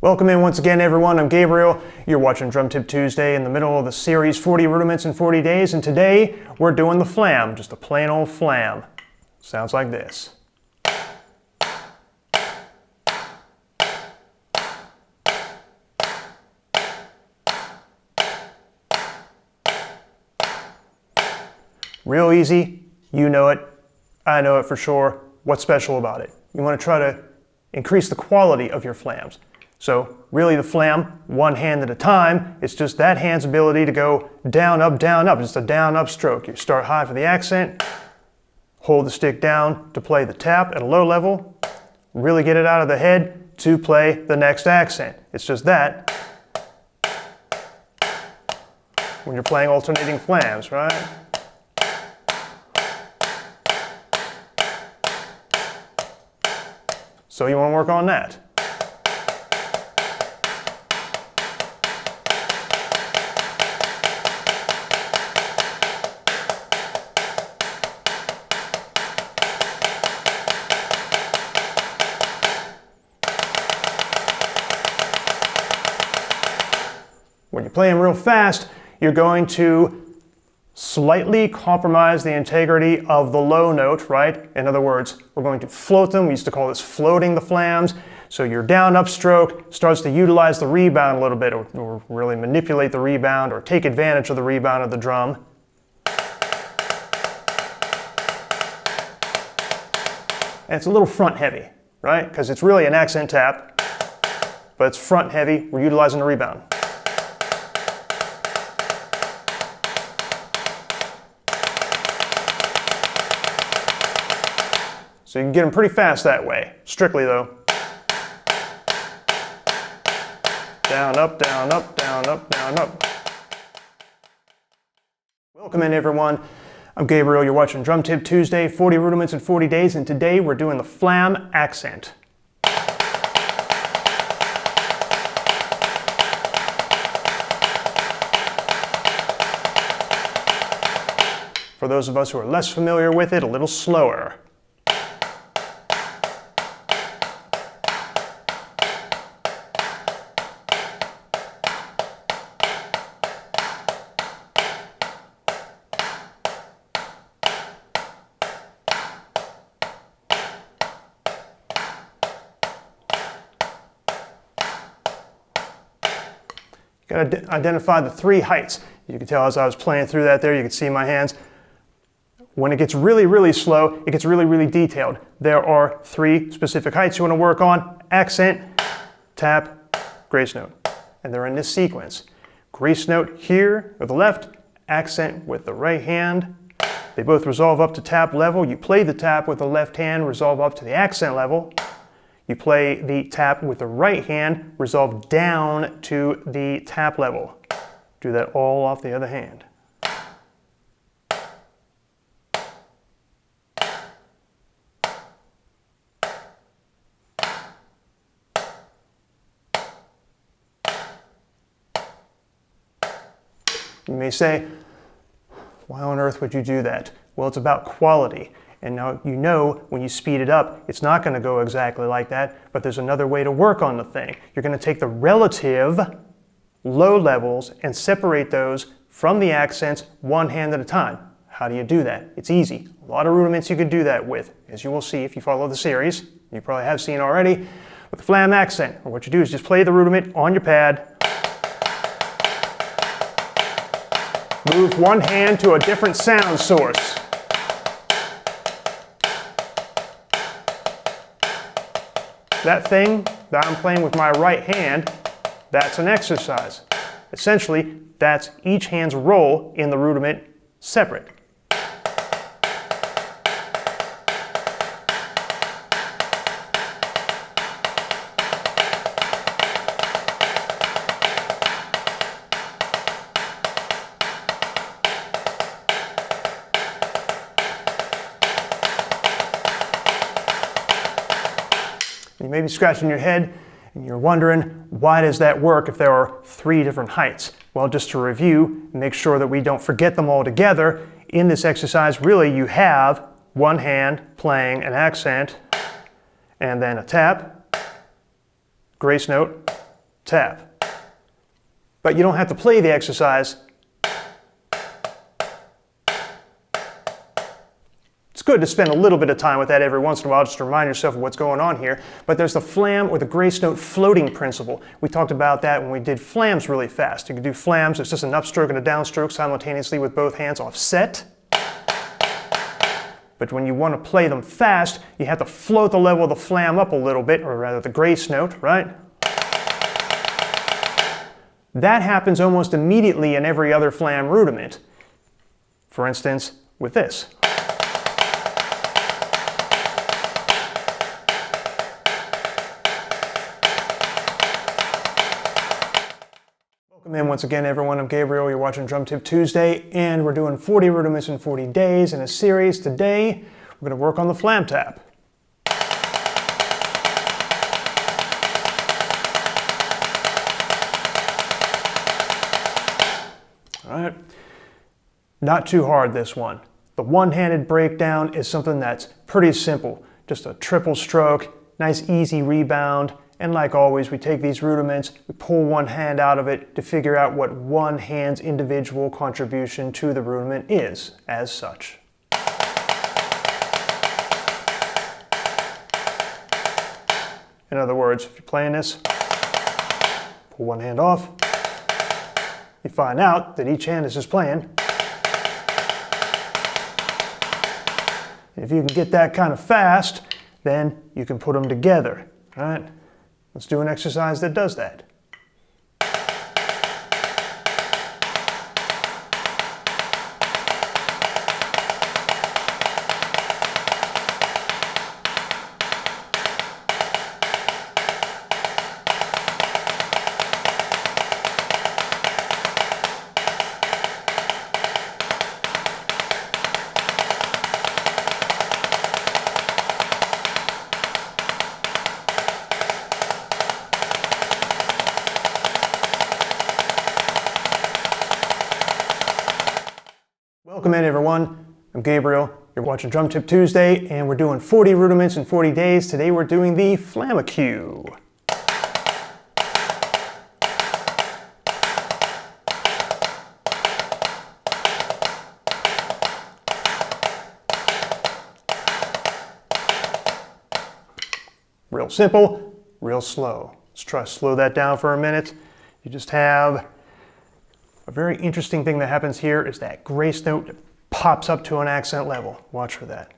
Welcome in once again, everyone. I'm Gabriel. You're watching Drum Tip Tuesday in the middle of the series 40 Rudiments in 40 Days, and today we're doing the flam, just a plain old flam. Sounds like this. Real easy, you know it, I know it for sure. What's special about it? You want to try to increase the quality of your flams. So really the flam, one hand at a time, it's just that hand's ability to go down, up, just a down, up stroke. You start high for the accent, hold the stick down to play the tap at a low level, really get it out of the head to play the next accent. It's just that when you're playing alternating flams, right? So you want to work on that. When you're playing real fast, you're going to slightly compromise the integrity of the low note, right? In other words, we're going to float them. We used to call this floating the flams. So your down up stroke starts to utilize the rebound a little bit, or really manipulate the rebound, or take advantage of the rebound of the drum. And it's a little front heavy, right? Because it's really an accent tap, but it's front heavy. We're utilizing the rebound. So you can get them pretty fast that way, strictly though. Down, up, down, up, down, up, down, up. Welcome in, everyone. I'm Gabriel. You're watching Drum Tip Tuesday, 40 Rudiments in 40 Days, and today we're doing the flam accent. For those of us who are less familiar with it, a little slower. Got to identify the three heights. You can tell as I was playing through that there, you can see my hands. When it gets really, really slow, it gets really, really detailed. There are three specific heights you want to work on: accent, tap, grace note. And they're in this sequence. Grace note here with the left, accent with the right hand. They both resolve up to tap level. You play the tap with the left hand, resolve up to the accent level. You play the tap with the right hand, resolve down to the tap level. Do that all off the other hand. You may say, why on earth would you do that? Well, it's about quality. And now you know when you speed it up, it's not going to go exactly like that, but there's another way to work on the thing. You're going to take the relative low levels and separate those from the accents one hand at a time. How do you do that? It's easy. A lot of rudiments you can do that with, as you will see if you follow the series. You probably have seen already. With the flam accent, or what you do is just play the rudiment on your pad. Move one hand to a different sound source. That thing that I'm playing with my right hand, that's an exercise. Essentially, that's each hand's role in the rudiment separate. You may be scratching your head and you're wondering, why does that work if there are three different heights? Well, just to review, make sure that we don't forget them all together, in this exercise, really you have one hand playing an accent and then a tap, grace note, tap. But you don't have to play the exercise. It's good to spend a little bit of time with that every once in a while just to remind yourself of what's going on here. But there's the flam or the grace note floating principle. We talked about that when we did flams really fast. You can do flams, it's just an upstroke and a downstroke simultaneously with both hands offset. But when you want to play them fast, you have to float the level of the flam up a little bit, or rather the grace note, right? That happens almost immediately in every other flam rudiment. For instance, with this. Welcome in once again, everyone. I'm Gabriel. You're watching Drum Tip Tuesday, and we're doing 40 rudiments in 40 days in a series. Today, we're going to work on the flam tap. All right. Not too hard, this one. The one-handed breakdown is something that's pretty simple. Just a triple stroke, nice easy rebound. And like always, we take these rudiments, we pull one hand out of it to figure out what one hand's individual contribution to the rudiment is, as such. In other words, if you're playing this, pull one hand off, you find out that each hand is just playing. If you can get that kind of fast, then you can put them together, right? Let's do an exercise that does that. Welcome in, everyone. I'm Gabriel. You're watching Drum Tip Tuesday, and we're doing 40 rudiments in 40 days. Today we're doing the flamacue. Real simple, real slow. Let's try to slow that down for a minute. You just have a very interesting thing that happens here is that grace note pops up to an accent level. Watch for that.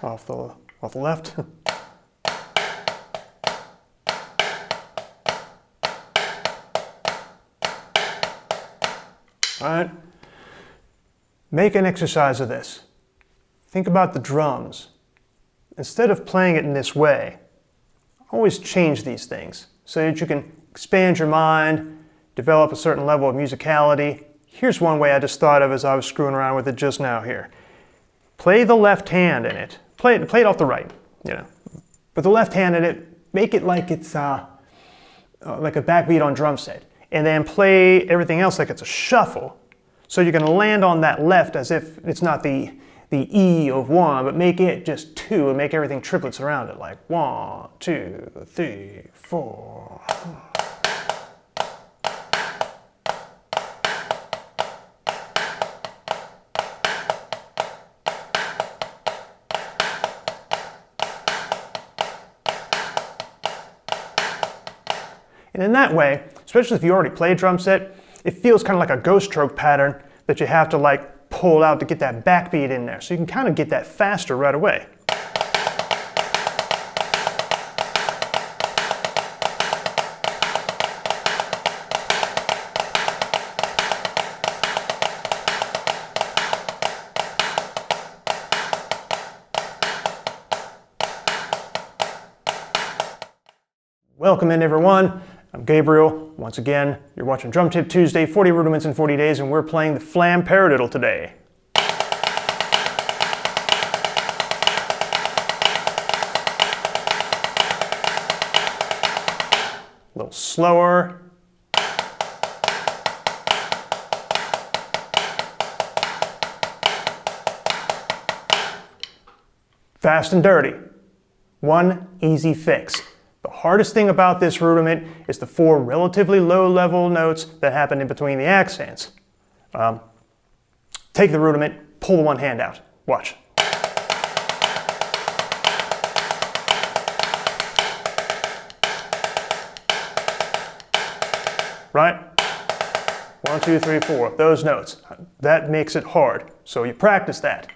Off the left. All right. Make an exercise of this. Think about the drums. Instead of playing it in this way, always change these things so that you can expand your mind, develop a certain level of musicality. Here's one way I just thought of as I was screwing around with it just now here. Play the left hand in it. Play it off the right, you know. But the left hand in it, make it like it's like a backbeat on drum set. And then play everything else like it's a shuffle. So you're going to land on that left as if it's not the E of one, but make it just two and make everything triplets around it, like 1, 2, 3, 4. And in that way, especially if you already play a drum set, it feels kind of like a ghost stroke pattern that you have to like pull out to get that backbeat in there. So you can kind of get that faster right away. Welcome in, everyone. I'm Gabriel. Once again, you're watching Drum Tip Tuesday, 40 rudiments in 40 days, and we're playing the Flam Paradiddle today. A little slower. fast and dirty. One easy fix. The hardest thing about this rudiment is the 4 relatively low-level notes that happen in between the accents. Take the rudiment, pull the one hand out. Watch. Right? 1, 2, 3, 4. Those notes. That makes it hard. So you practice that.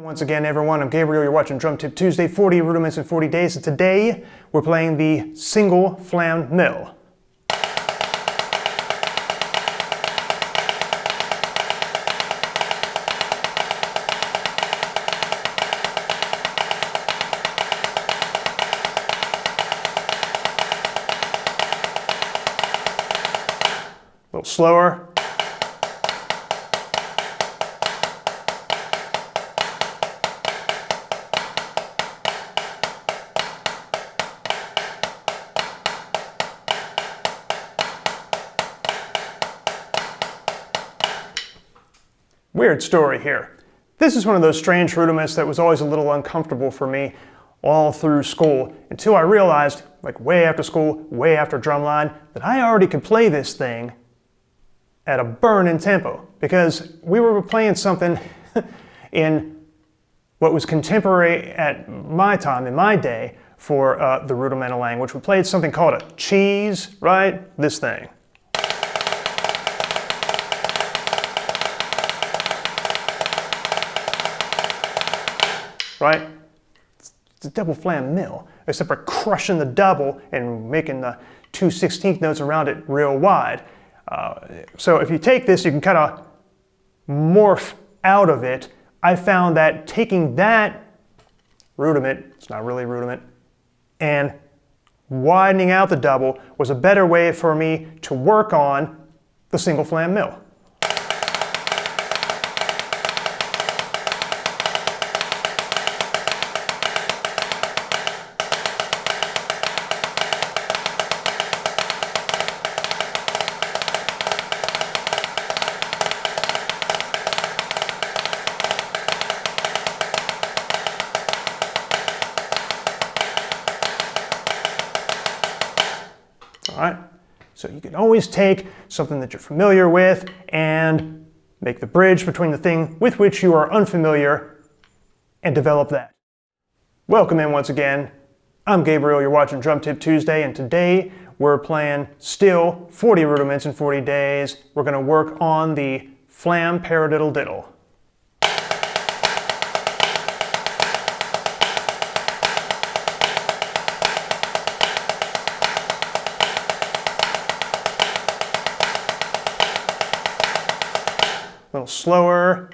Once again, everyone, I'm Gabriel. You're watching Drum Tip Tuesday, 40 rudiments in 40 days. And today, we're playing the single flam mill. A little slower. Weird story here. This is one of those strange rudiments that was always a little uncomfortable for me all through school until I realized, like way after school, way after drumline, that I already could play this thing at a burning tempo because we were playing something in what was contemporary at my time, in my day, for the rudimental language. We played something called a cheese, right? This thing. Right? It's a double flam mill, except for crushing the double and making the 2/16 notes around it real wide. So if you take this, you can kind of morph out of it. I found that taking that rudiment, it's not really rudiment, and widening out the double was a better way for me to work on the single flam mill. All right, so you can always take something that you're familiar with and make the bridge between the thing with which you are unfamiliar and develop that. Welcome in once again. I'm Gabriel, you're watching Drum Tip Tuesday, and today we're playing still 40 rudiments in 40 days. We're gonna work on the Flam Paradiddle-diddle. A little slower.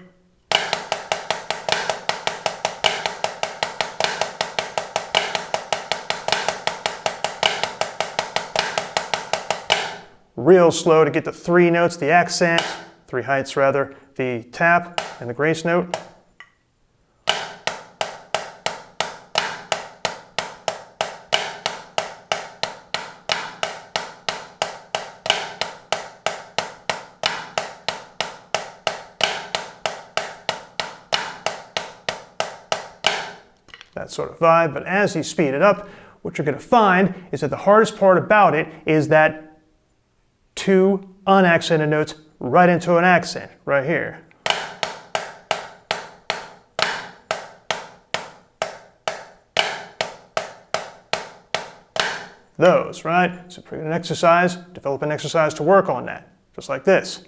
Real slow to get the 3 notes, the accent, 3 heights rather, the tap and the grace note. That sort of vibe, but as you speed it up, what you're going to find is that the hardest part about it is that 2 unaccented notes right into an accent, right here. Those, right? So an exercise, develop an exercise to work on that, just like this.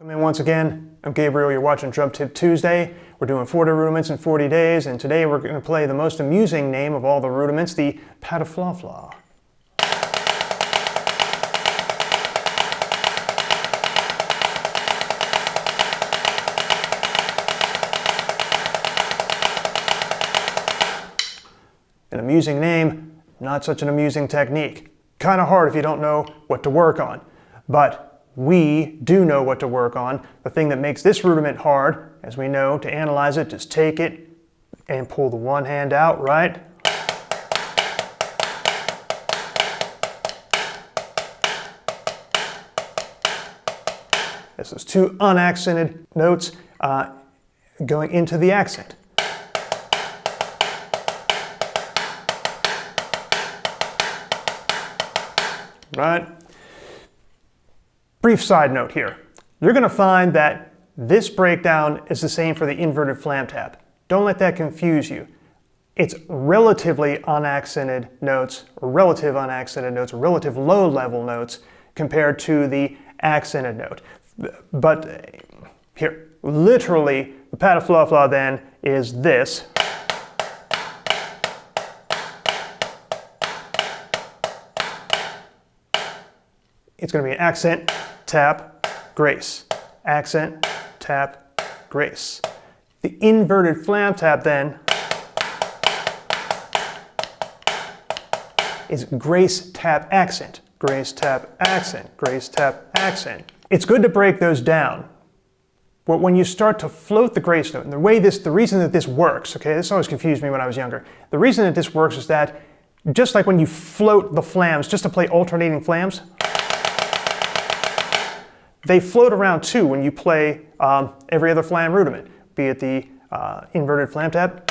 Welcome in once again. I'm Gabriel, you're watching Drum Tip Tuesday. We're doing 40 rudiments in 40 days, and today we're going to play the most amusing name of all the rudiments, the Paradiddle-diddle. An amusing name, not such an amusing technique. Kind of hard if you don't know what to work on. But we do know what to work on. The thing that makes this rudiment hard, as we know, to analyze it, just take it and pull the one hand out, right? This is two unaccented notes going into the accent. Right? Brief side note here. You're going to find that this breakdown is the same for the inverted flam tap. Don't let that confuse you. It's relatively unaccented notes, relative low level notes compared to the accented note. But here, literally, the Paradiddle-diddle then is this. It's going to be an accent, tap, grace. Accent, tap, grace. The inverted flam tap then is grace, tap, accent. Grace, tap, accent. Grace, tap, accent. It's good to break those down. But when you start to float the grace note, and the reason that this works, okay, this always confused me when I was younger. The reason that this works is that just like when you float the flams, just to play alternating flams, they float around too when you play every other flam rudiment, be it the inverted flam tap,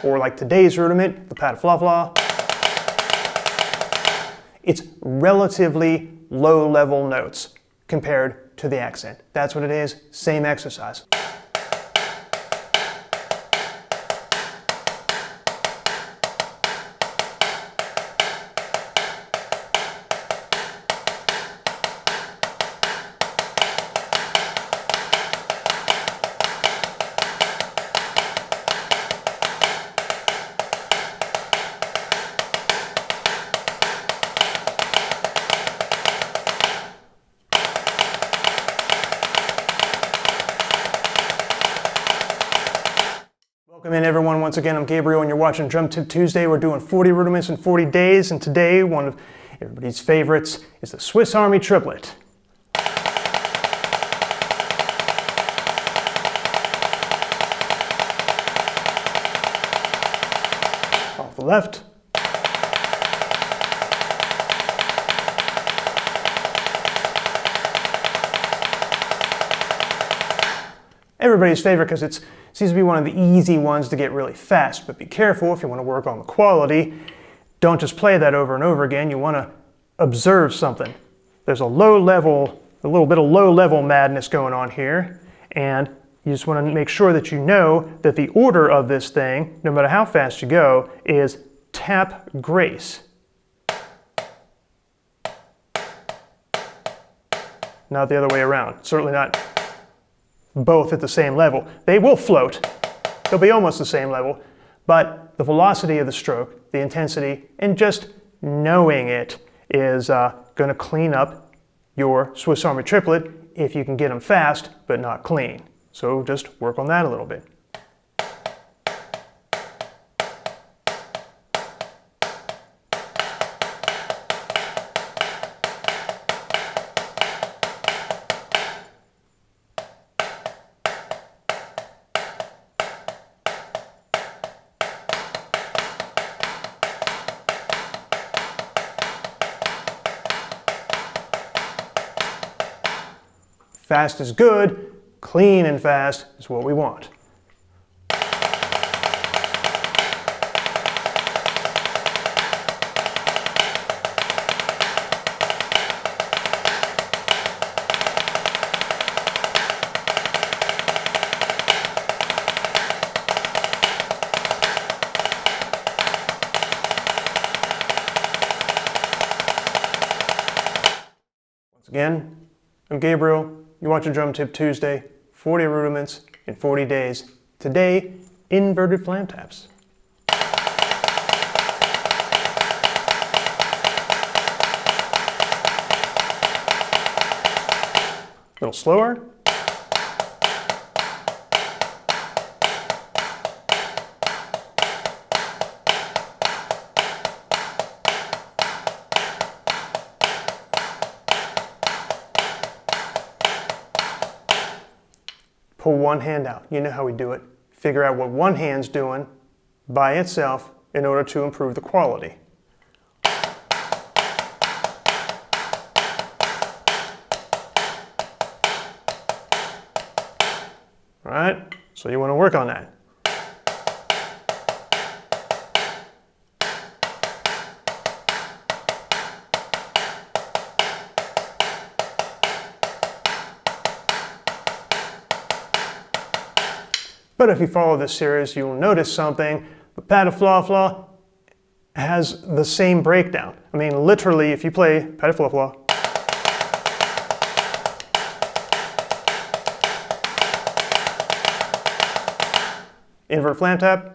or like today's rudiment, the Paradiddle-diddle. It's relatively low level notes compared to the accent. That's what it is, same exercise. Welcome in everyone, once again I'm Gabriel and you're watching Drum Tip Tuesday. We're doing 40 rudiments in 40 days, and today one of everybody's favorites is the Swiss Army triplet. Off the left. Everybody's favorite because it seems to be one of the easy ones to get really fast, but be careful if you want to work on the quality. Don't just play that over and over again. You want to observe something. There's a little bit of low level madness going on here, and you just want to make sure that you know that the order of this thing, no matter how fast you go, is tap, grace. Not the other way around. Certainly not both at the same level. They will float. They'll be almost the same level, but the velocity of the stroke, the intensity, and just knowing it is going to clean up your Swiss Army triplet if you can get them fast but not clean. So just work on that a little bit. Fast is good, clean and fast is what we want. Once again, I'm Gabriel. You're watching Drum Tip Tuesday, 40 rudiments in 40 days. Today, inverted flam taps. A little slower. Pull one hand out. You know how we do it. Figure out what one hand's doing by itself in order to improve the quality. All right, so you want to work on that. But if you follow this series, you will notice something. The Paradiddle-diddle has the same breakdown. I mean, literally, if you play Paradiddle-diddle, invert flam tap,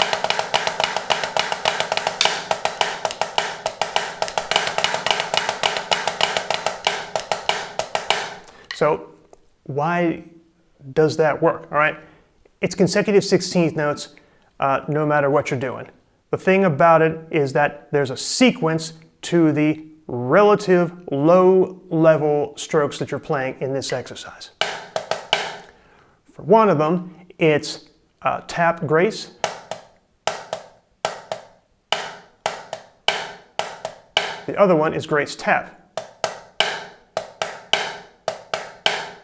so why does that work? All right. It's consecutive 16th notes no matter what you're doing. The thing about it is that there's a sequence to the relative low-level strokes that you're playing in this exercise. For one of them, it's tap grace, the other one is grace tap.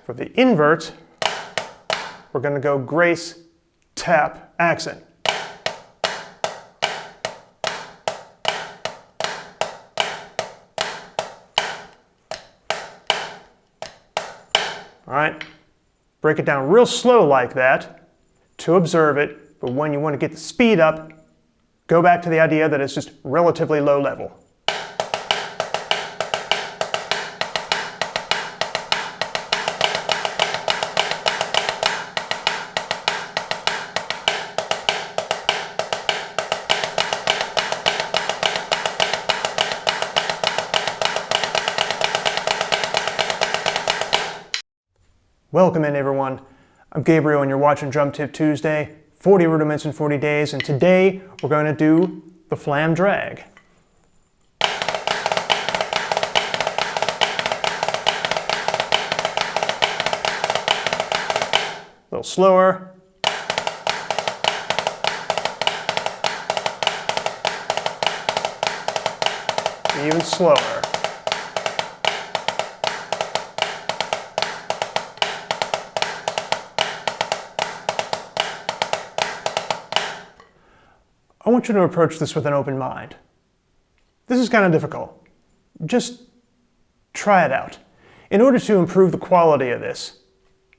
For the inverts, we're going to go grace, tap, accent. All right, break it down real slow like that to observe it, but when you want to get the speed up, go back to the idea that it's just relatively low level. Welcome in, everyone. I'm Gabriel and you're watching Drum Tip Tuesday, 40 rudiments in 40 days, and today we're going to do the flam drag. A little slower. Even slower. I want you to approach this with an open mind. This is kind of difficult. Just try it out. In order to improve the quality of this,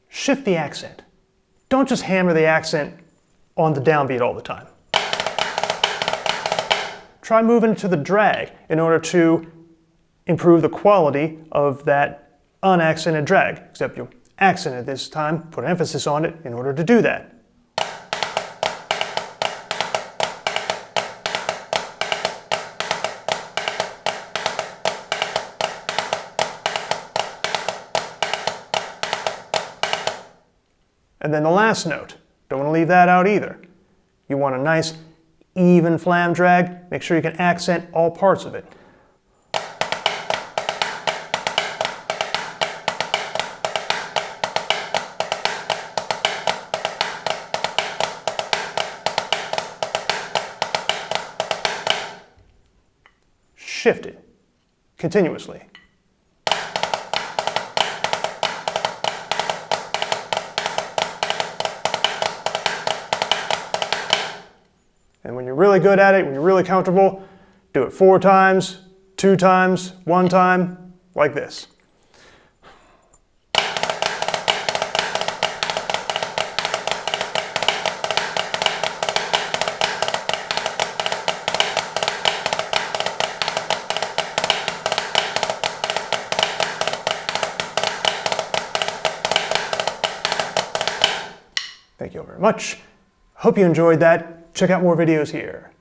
shift the accent. Don't just hammer the accent on the downbeat all the time. Try moving to the drag in order to improve the quality of that unaccented drag, except you accent it this time, put emphasis on it in order to do that. And then the last note, don't want to leave that out either. You want a nice, even flam drag. Make sure you can accent all parts of it. Shift it continuously. And when you're really good at it, when you're really comfortable, do it 4 times, 2 times, 1 time, like this. Thank you all very much. Hope you enjoyed that. Check out more videos here.